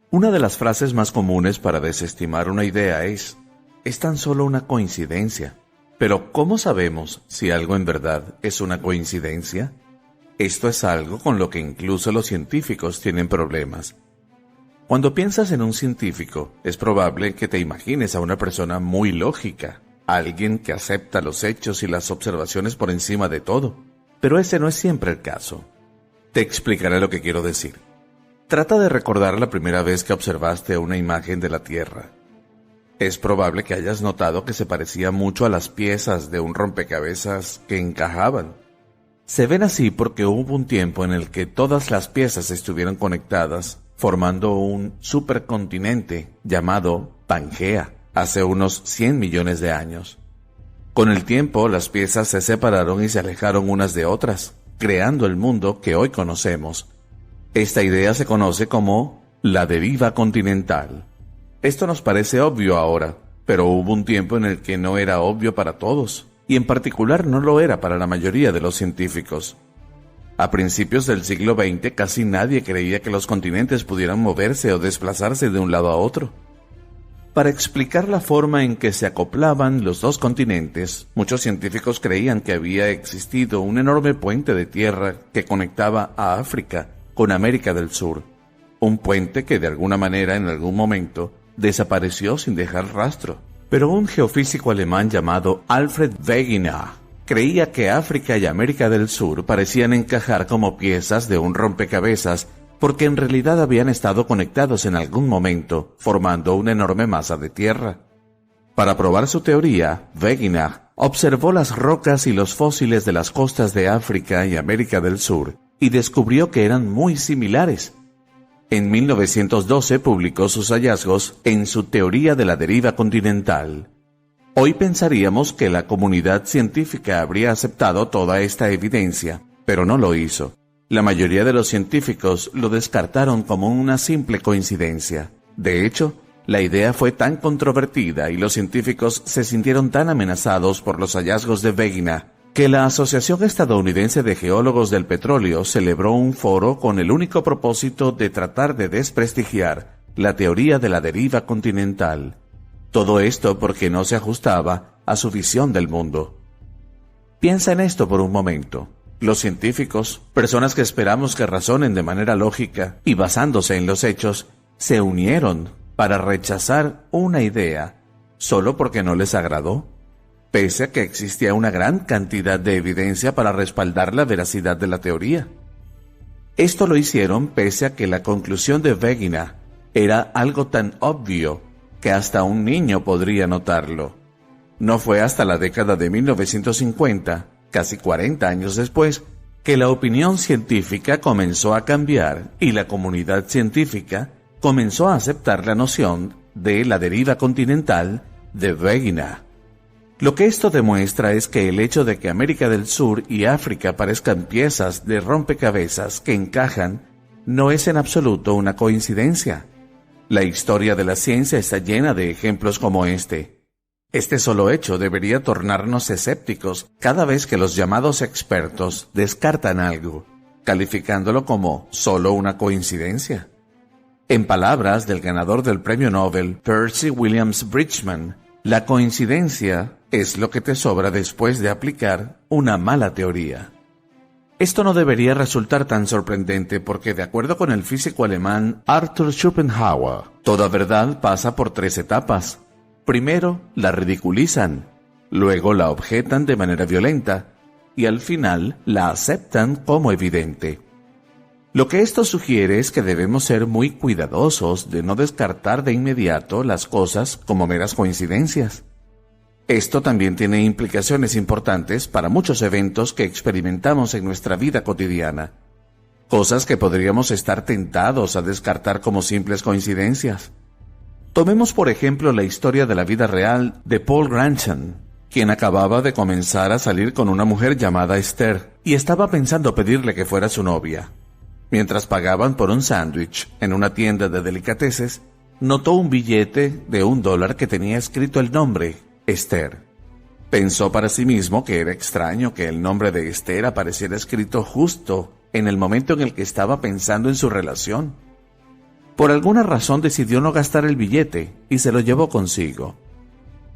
Una de las frases más comunes para desestimar una idea es tan solo una coincidencia. Pero ¿cómo sabemos si algo en verdad es una coincidencia? Esto es algo con lo que incluso los científicos tienen problemas. Cuando piensas en un científico, es probable que te imagines a una persona muy lógica, alguien que acepta los hechos y las observaciones por encima de todo. Pero ese no es siempre el caso. Te explicaré lo que quiero decir. Trata de recordar la primera vez que observaste una imagen de la Tierra. Es probable que hayas notado que se parecía mucho a las piezas de un rompecabezas que encajaban. Se ven así porque hubo un tiempo en el que todas las piezas estuvieron conectadas, formando un supercontinente llamado Pangea, hace unos 100 millones de años. Con el tiempo, las piezas se separaron y se alejaron unas de otras, creando el mundo que hoy conocemos. Esta idea se conoce como la deriva continental. Esto nos parece obvio ahora, pero hubo un tiempo en el que no era obvio para todos, y en particular no lo era para la mayoría de los científicos. A principios del siglo XX casi nadie creía que los continentes pudieran moverse o desplazarse de un lado a otro. Para explicar la forma en que se acoplaban los dos continentes, muchos científicos creían que había existido un enorme puente de tierra que conectaba a África con América del Sur, un puente que de alguna manera en algún momento desapareció sin dejar rastro. Pero un geofísico alemán llamado Alfred Wegener creía que África y América del Sur parecían encajar como piezas de un rompecabezas porque en realidad habían estado conectados en algún momento, formando una enorme masa de tierra. Para probar su teoría, Wegener observó las rocas y los fósiles de las costas de África y América del Sur y descubrió que eran muy similares. En 1912 publicó sus hallazgos en su teoría de la deriva continental. Hoy pensaríamos que la comunidad científica habría aceptado toda esta evidencia, pero no lo hizo. La mayoría de los científicos lo descartaron como una simple coincidencia. De hecho, la idea fue tan controvertida y los científicos se sintieron tan amenazados por los hallazgos de Wegener que la Asociación Estadounidense de Geólogos del Petróleo celebró un foro con el único propósito de tratar de desprestigiar la teoría de la deriva continental. Todo esto porque no se ajustaba a su visión del mundo. Piensa en esto por un momento. Los científicos, personas que esperamos que razonen de manera lógica y basándose en los hechos, se unieron para rechazar una idea solo porque no les agradó, pese a que existía una gran cantidad de evidencia para respaldar la veracidad de la teoría. Esto lo hicieron pese a que la conclusión de Wegener era algo tan obvio que hasta un niño podría notarlo. No fue hasta la década de 1950, casi 40 años después, que la opinión científica comenzó a cambiar y la comunidad científica comenzó a aceptar la noción de la deriva continental de Wegener. Lo que esto demuestra es que el hecho de que América del Sur y África parezcan piezas de rompecabezas que encajan no es en absoluto una coincidencia. La historia de la ciencia está llena de ejemplos como este. Este solo hecho debería tornarnos escépticos cada vez que los llamados expertos descartan algo, calificándolo como solo una coincidencia. En palabras del ganador del premio Nobel, Percy Williams Bridgman, la coincidencia es lo que te sobra después de aplicar una mala teoría. Esto no debería resultar tan sorprendente porque, de acuerdo con el físico alemán Arthur Schopenhauer, toda verdad pasa por 3 etapas. Primero, la ridiculizan, luego la objetan de manera violenta y al final la aceptan como evidente. Lo que esto sugiere es que debemos ser muy cuidadosos de no descartar de inmediato las cosas como meras coincidencias. Esto también tiene implicaciones importantes para muchos eventos que experimentamos en nuestra vida cotidiana, cosas que podríamos estar tentados a descartar como simples coincidencias. Tomemos por ejemplo la historia de la vida real de Paul Granson, quien acababa de comenzar a salir con una mujer llamada Esther y estaba pensando pedirle que fuera su novia. Mientras pagaban por un sándwich en una tienda de delicateces, notó un billete de $1 que tenía escrito el nombre Esther. Pensó para sí mismo que era extraño que el nombre de Esther apareciera escrito justo en el momento en el que estaba pensando en su relación. Por alguna razón decidió no gastar el billete y se lo llevó consigo.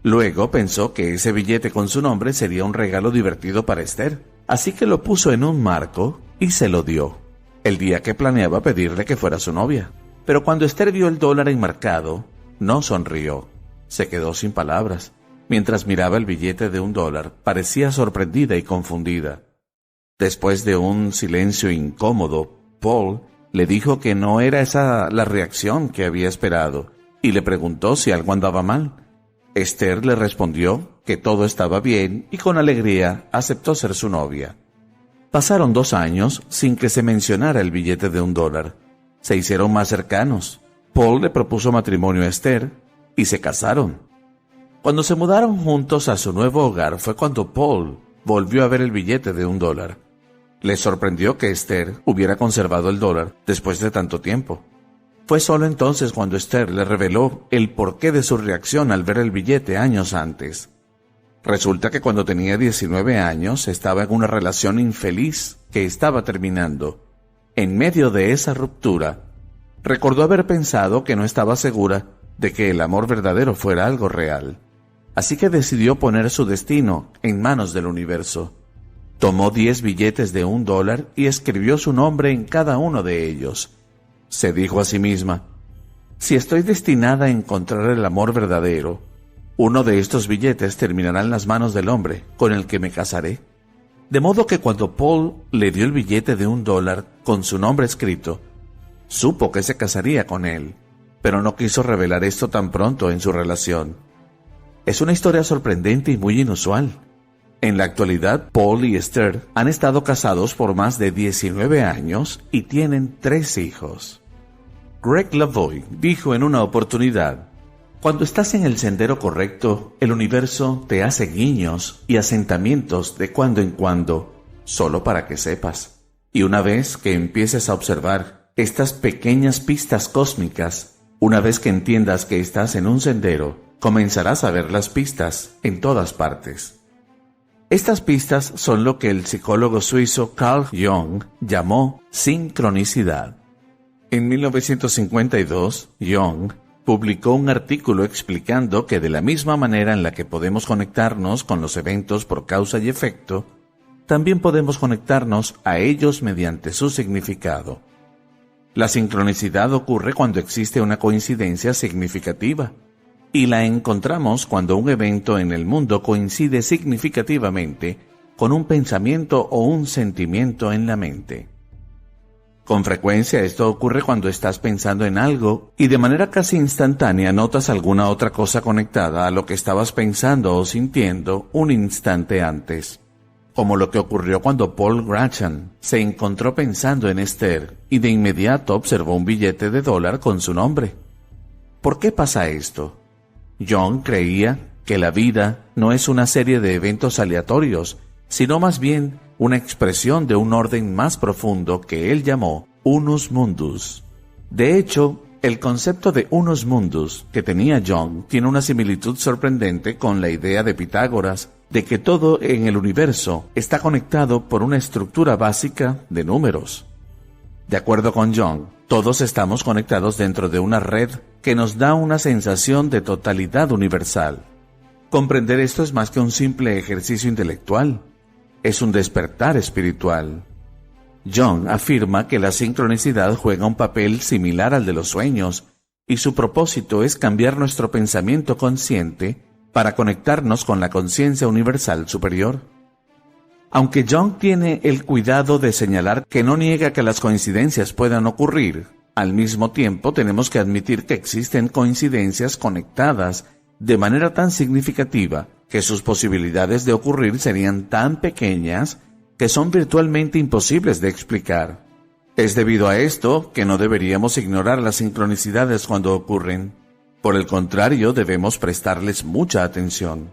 Luego pensó que ese billete con su nombre sería un regalo divertido para Esther, así que lo puso en un marco y se lo dio, el día que planeaba pedirle que fuera su novia. Pero cuando Esther vio el dólar enmarcado, no sonrió. Se quedó sin palabras. Mientras miraba el billete de $1, parecía sorprendida y confundida. Después de un silencio incómodo, Paul le dijo que no era esa la reacción que había esperado y le preguntó si algo andaba mal. Esther le respondió que todo estaba bien y con alegría aceptó ser su novia. Pasaron 2 años sin que se mencionara el billete de $1. Se hicieron más cercanos. Paul le propuso matrimonio a Esther y se casaron. Cuando se mudaron juntos a su nuevo hogar fue cuando Paul volvió a ver el billete de $1. Le sorprendió que Esther hubiera conservado el dólar después de tanto tiempo. Fue solo entonces cuando Esther le reveló el porqué de su reacción al ver el billete años antes. Resulta que cuando tenía 19 años estaba en una relación infeliz que estaba terminando. En medio de esa ruptura, recordó haber pensado que no estaba segura de que el amor verdadero fuera algo real. Así que decidió poner su destino en manos del universo. Tomó 10 billetes de $1 y escribió su nombre en cada uno de ellos. Se dijo a sí misma: si estoy destinada a encontrar el amor verdadero, uno de estos billetes terminará en las manos del hombre con el que me casaré. De modo que cuando Paul le dio el billete de $1 con su nombre escrito, supo que se casaría con él, pero no quiso revelar esto tan pronto en su relación. Es una historia sorprendente y muy inusual. En la actualidad, Paul y Esther han estado casados por más de 19 años y tienen 3 hijos. Greg Lavoie dijo en una oportunidad: cuando estás en el sendero correcto, el universo te hace guiños y asentamientos de cuando en cuando, solo para que sepas. Y una vez que empieces a observar estas pequeñas pistas cósmicas, una vez que entiendas que estás en un sendero, comenzarás a ver las pistas en todas partes. Estas pistas son lo que el psicólogo suizo Carl Jung llamó sincronicidad. En 1952, Jung publicó un artículo explicando que de la misma manera en la que podemos conectarnos con los eventos por causa y efecto, también podemos conectarnos a ellos mediante su significado. La sincronicidad ocurre cuando existe una coincidencia significativa, y la encontramos cuando un evento en el mundo coincide significativamente con un pensamiento o un sentimiento en la mente. Con frecuencia esto ocurre cuando estás pensando en algo y de manera casi instantánea notas alguna otra cosa conectada a lo que estabas pensando o sintiendo un instante antes. Como lo que ocurrió cuando Paul Gracham se encontró pensando en Esther y de inmediato observó un billete de $1 con su nombre. ¿Por qué pasa esto? Jung creía que la vida no es una serie de eventos aleatorios, sino más bien una expresión de un orden más profundo que él llamó unus mundus. De hecho, el concepto de unus mundus que tenía Jung tiene una similitud sorprendente con la idea de Pitágoras de que todo en el universo está conectado por una estructura básica de números. De acuerdo con Jung, todos estamos conectados dentro de una red que nos da una sensación de totalidad universal. Comprender esto es más que un simple ejercicio intelectual, es un despertar espiritual. Jung afirma que la sincronicidad juega un papel similar al de los sueños, y su propósito es cambiar nuestro pensamiento consciente para conectarnos con la conciencia universal superior. Aunque Jung tiene el cuidado de señalar que no niega que las coincidencias puedan ocurrir, al mismo tiempo tenemos que admitir que existen coincidencias conectadas de manera tan significativa que sus posibilidades de ocurrir serían tan pequeñas que son virtualmente imposibles de explicar. Es debido a esto que no deberíamos ignorar las sincronicidades cuando ocurren. Por el contrario, debemos prestarles mucha atención.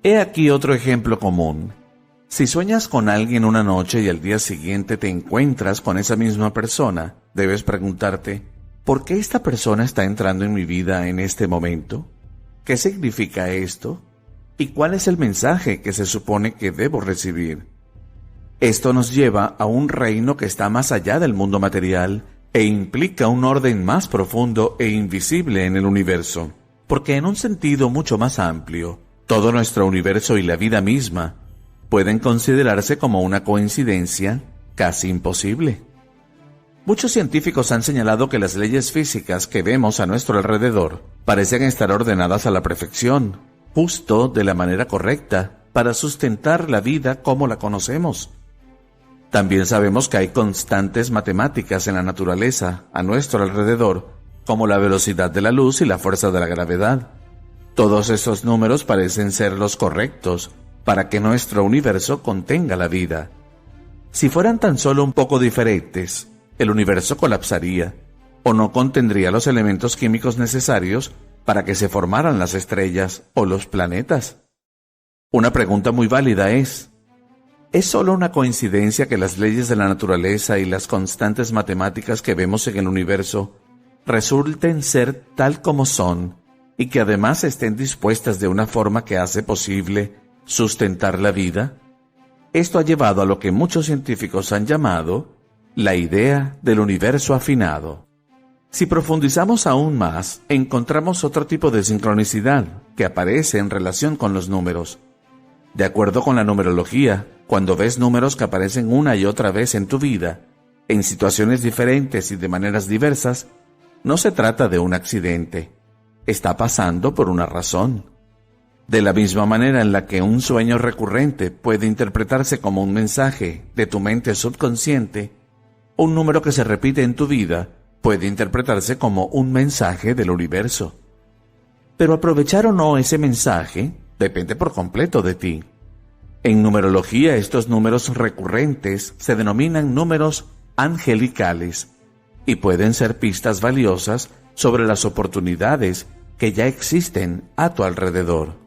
He aquí otro ejemplo común. Si sueñas con alguien una noche y al día siguiente te encuentras con esa misma persona, debes preguntarte, ¿por qué esta persona está entrando en mi vida en este momento? ¿Qué significa esto? ¿Y cuál es el mensaje que se supone que debo recibir? Esto nos lleva a un reino que está más allá del mundo material, e implica un orden más profundo e invisible en el universo, porque en un sentido mucho más amplio, todo nuestro universo y la vida misma pueden considerarse como una coincidencia casi imposible. Muchos científicos han señalado que las leyes físicas que vemos a nuestro alrededor parecen estar ordenadas a la perfección, justo de la manera correcta, para sustentar la vida como la conocemos. También sabemos que hay constantes matemáticas en la naturaleza a nuestro alrededor, como la velocidad de la luz y la fuerza de la gravedad. Todos esos números parecen ser los correctos para que nuestro universo contenga la vida. Si fueran tan solo un poco diferentes, el universo colapsaría o no contendría los elementos químicos necesarios para que se formaran las estrellas o los planetas. Una pregunta muy válida ¿es solo una coincidencia que las leyes de la naturaleza y las constantes matemáticas que vemos en el universo resulten ser tal como son y que además estén dispuestas de una forma que hace posible sustentar la vida? Esto ha llevado a lo que muchos científicos han llamado la idea del universo afinado. Si profundizamos aún más, encontramos otro tipo de sincronicidad que aparece en relación con los números. De acuerdo con la numerología, cuando ves números que aparecen una y otra vez en tu vida, en situaciones diferentes y de maneras diversas, no se trata de un accidente. Está pasando por una razón. De la misma manera en la que un sueño recurrente puede interpretarse como un mensaje de tu mente subconsciente, un número que se repite en tu vida puede interpretarse como un mensaje del universo. Pero aprovechar o no ese mensaje depende por completo de ti. En numerología, estos números recurrentes se denominan números angelicales y pueden ser pistas valiosas sobre las oportunidades que ya existen a tu alrededor.